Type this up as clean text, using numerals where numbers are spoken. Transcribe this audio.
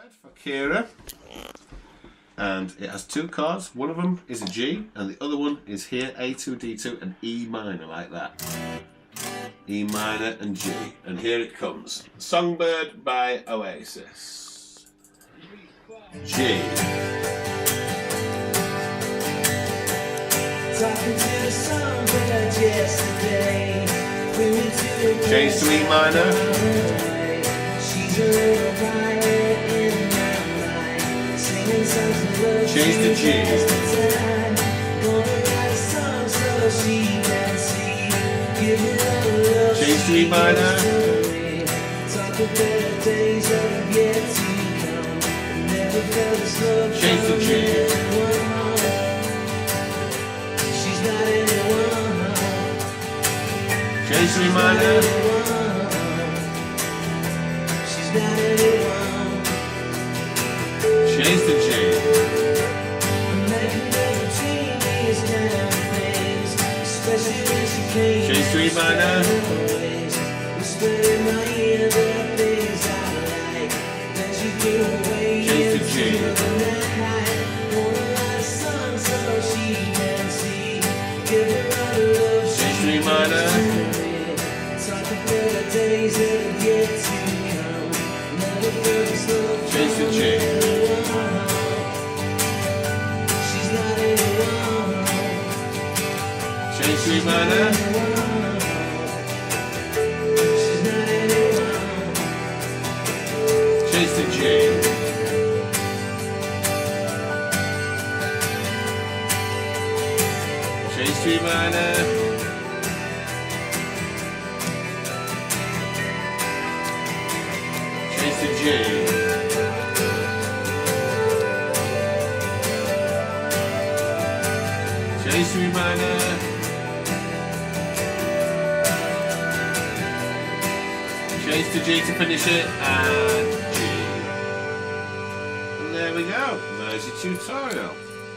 Songbird for Keira, and it has two chords. One of them is a G and the other one is here A2, D2 and E minor, like that. E minor and G, and here it comes. Songbird by Oasis. G. Change to E minor. Change to G. Change to E minor. Change to G. Change to E minor. Change to G. Change to E minor. Change to G. Change to E minor. Change to G. Change to E minor. Change to G. Change to E minor. Change to G. Change to E minor. Change to G to finish it, and G. And there we go. There's your tutorial.